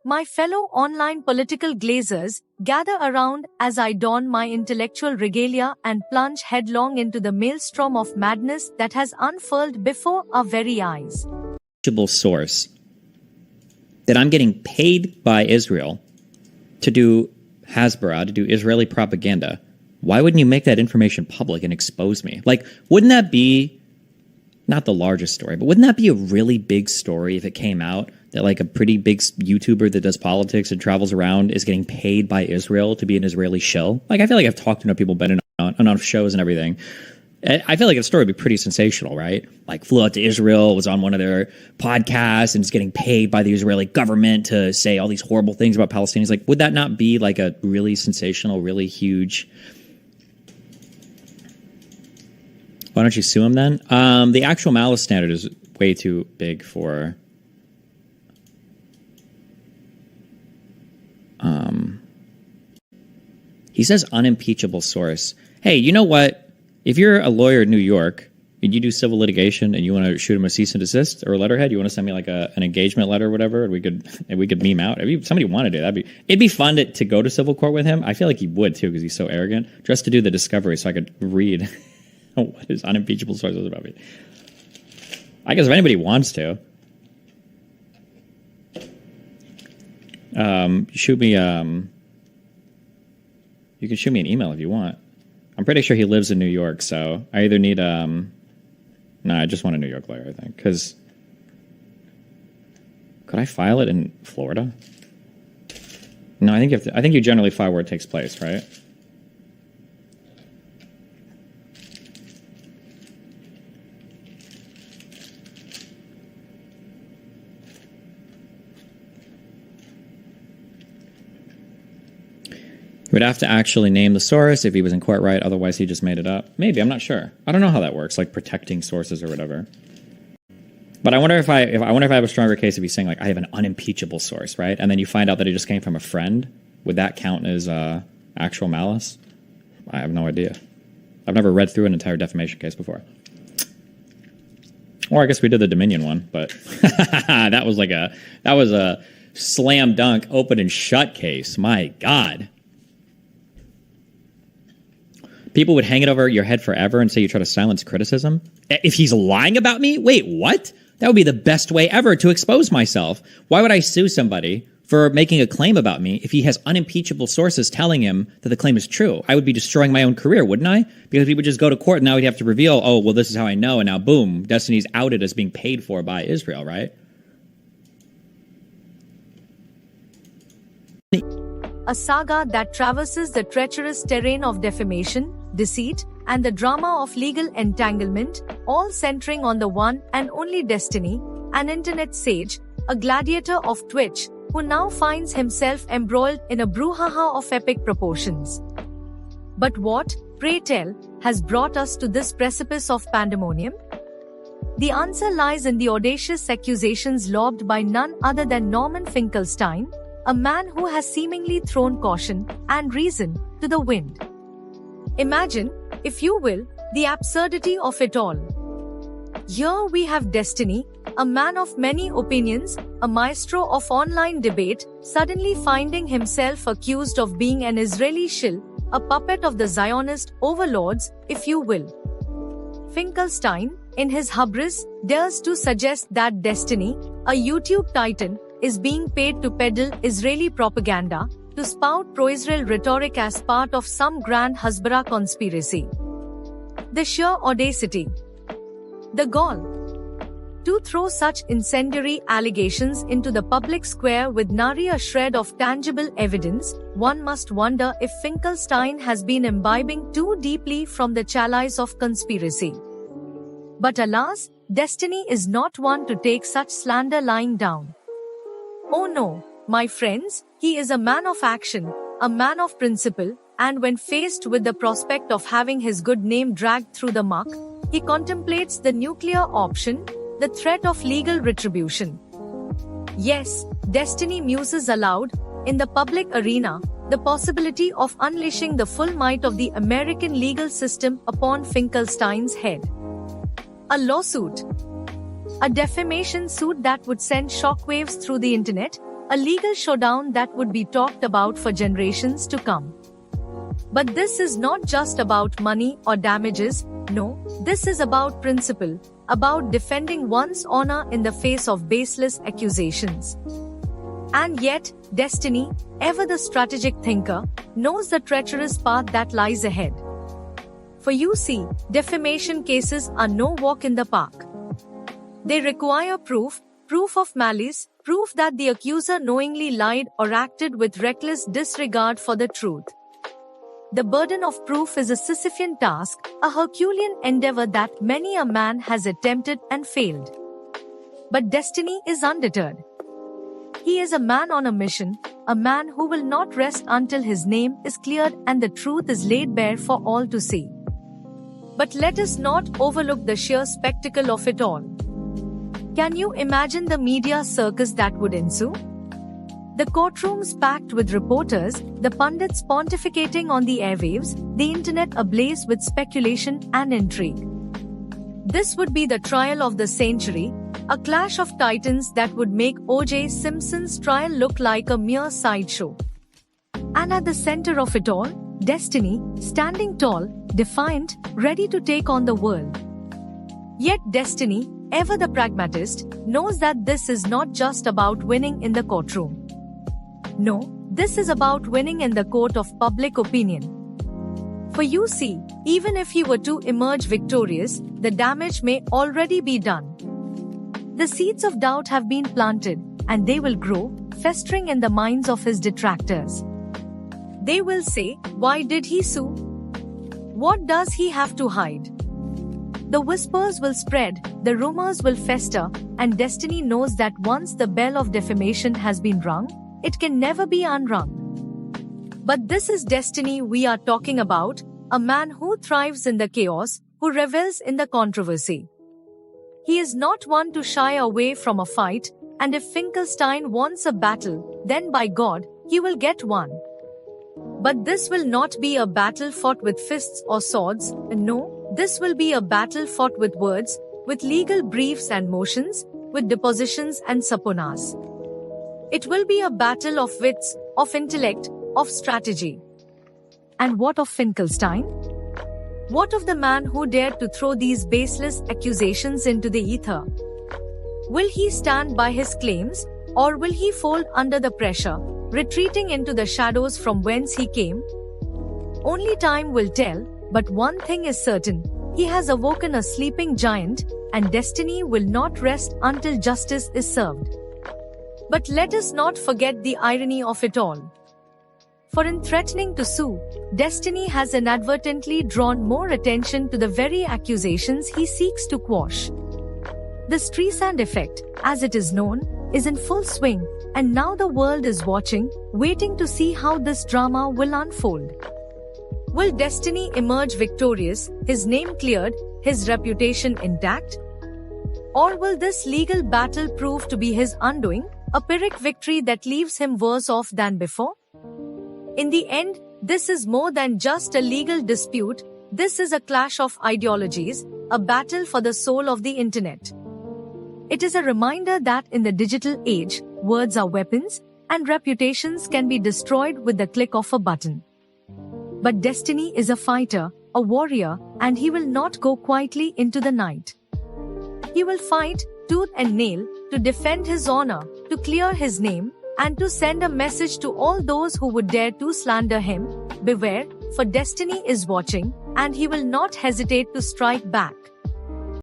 My fellow online political glazers, gather around as I don my intellectual regalia and plunge headlong into the maelstrom of madness that has unfurled before our very eyes. Source that I'm getting paid by Israel to do Hasbara, to do Israeli propaganda. Why wouldn't you make that information public and expose me? Like, wouldn't that be, not the largest story, but wouldn't that be a really big story if it came out that like a pretty big YouTuber that does politics and travels around is getting paid by Israel to be an Israeli shill? Like, I feel like I've talked to enough people, been on shows and everything. I feel like a story would be pretty sensational, right? Like, flew out to Israel, was on one of their podcasts, and is getting paid by the Israeli government to say all these horrible things about Palestinians. Like, would that not be like a really sensational, really huge... Why don't you sue him then? The actual malice standard is way too big for... He says unimpeachable source. Hey, you know what? If you're a lawyer in New York and you do civil litigation and you want to shoot him a cease and desist or a letterhead, you want to send me like an engagement letter or whatever, and we could meme out. If somebody wanted to, it'd be fun to go to civil court with him. I feel like he would too because he's so arrogant. Just to do the discovery so I could read what his unimpeachable source is about me. I guess if anybody wants to, shoot me. You can shoot me an email if you want. I'm pretty sure he lives in New York, so I either need no, I just want a New York lawyer, I think. Because could I file it in Florida? No, I think you generally file where it takes place, right? He would have to actually name the source if he was in court, right? Otherwise, he just made it up. Maybe, I'm not sure. I don't know how that works, like protecting sources or whatever. But I wonder if I have a stronger case if he's saying like I have an unimpeachable source, right? And then you find out that it just came from a friend. Would that count as actual malice? I have no idea. I've never read through an entire defamation case before. Or I guess we did the Dominion one, but that was a slam dunk, open and shut case. My God. People would hang it over your head forever and say you try to silence criticism. If he's lying about me? Wait, what? That would be the best way ever to expose myself. Why would I sue somebody for making a claim about me if he has unimpeachable sources telling him that the claim is true? I would be destroying my own career, wouldn't I? Because he would just go to court and now he'd have to reveal, oh, well, this is how I know. And now, boom, Destiny's outed as being paid for by Israel, right? A saga that traverses the treacherous terrain of defamation, deceit, and the drama of legal entanglement, all centering on the one and only Destiny, an internet sage, a gladiator of Twitch, who now finds himself embroiled in a brouhaha of epic proportions. But what, pray tell, has brought us to this precipice of pandemonium? The answer lies in the audacious accusations lobbed by none other than Norman Finkelstein, a man who has seemingly thrown caution and reason to the wind. Imagine, if you will, the absurdity of it all. Here we have Destiny, a man of many opinions, a maestro of online debate, suddenly finding himself accused of being an Israeli shill, a puppet of the Zionist overlords, if you will. Finkelstein, in his hubris, dares to suggest that Destiny, a YouTube titan, is being paid to peddle Israeli propaganda, to spout pro-Israel rhetoric as part of some grand Hasbara conspiracy. The sheer audacity. The gall. To throw such incendiary allegations into the public square with nary a shred of tangible evidence, one must wonder if Finkelstein has been imbibing too deeply from the chalice of conspiracy. But alas, Destiny is not one to take such slander lying down. Oh no, my friends, he is a man of action, a man of principle, and when faced with the prospect of having his good name dragged through the muck, he contemplates the nuclear option, the threat of legal retribution. Yes, Destiny muses aloud, in the public arena, the possibility of unleashing the full might of the American legal system upon Finkelstein's head. A lawsuit. A defamation suit that would send shockwaves through the internet, a legal showdown that would be talked about for generations to come. But this is not just about money or damages, no, this is about principle, about defending one's honor in the face of baseless accusations. And yet, destiny, ever the strategic thinker, knows the treacherous path that lies ahead. For you see, defamation cases are no walk in the park. They require proof of malice, proof that the accuser knowingly lied or acted with reckless disregard for the truth. The burden of proof is a Sisyphean task, a Herculean endeavor that many a man has attempted and failed. But destiny is undeterred. He is a man on a mission, a man who will not rest until his name is cleared and the truth is laid bare for all to see. But let us not overlook the sheer spectacle of it all. Can you imagine the media circus that would ensue? The courtrooms packed with reporters, the pundits pontificating on the airwaves, the internet ablaze with speculation and intrigue. This would be the trial of the century, a clash of titans that would make O.J. Simpson's trial look like a mere sideshow. And at the center of it all, destiny, standing tall, defiant, ready to take on the world. Yet destiny, ever the pragmatist, knows that this is not just about winning in the courtroom. No, this is about winning in the court of public opinion. For you see, even if he were to emerge victorious, the damage may already be done. The seeds of doubt have been planted, and they will grow, festering in the minds of his detractors. They will say, why did he sue? What does he have to hide? The whispers will spread, the rumors will fester, and destiny knows that once the bell of defamation has been rung, it can never be unrung. But this is destiny we are talking about, a man who thrives in the chaos, who revels in the controversy. He is not one to shy away from a fight, and if Finkelstein wants a battle, then by God, he will get one. But this will not be a battle fought with fists or swords, no, this will be a battle fought with words, with legal briefs and motions, with depositions and subpoenas. It will be a battle of wits, of intellect, of strategy. And what of Finkelstein? What of the man who dared to throw these baseless accusations into the ether? Will he stand by his claims, or will he fold under the pressure, retreating into the shadows from whence he came? Only time will tell, but one thing is certain, he has awoken a sleeping giant, and destiny will not rest until justice is served. But let us not forget the irony of it all. For in threatening to sue, destiny has inadvertently drawn more attention to the very accusations he seeks to quash. The Streisand effect, as it is known, is in full swing, and now the world is watching, waiting to see how this drama will unfold. Will destiny emerge victorious, his name cleared, his reputation intact? Or will this legal battle prove to be his undoing, a Pyrrhic victory that leaves him worse off than before? In the end, this is more than just a legal dispute, this is a clash of ideologies, a battle for the soul of the internet. It is a reminder that in the digital age, words are weapons, and reputations can be destroyed with the click of a button. But destiny is a fighter, a warrior, and he will not go quietly into the night. He will fight, tooth and nail, to defend his honor, to clear his name, and to send a message to all those who would dare to slander him. Beware, for destiny is watching, and he will not hesitate to strike back.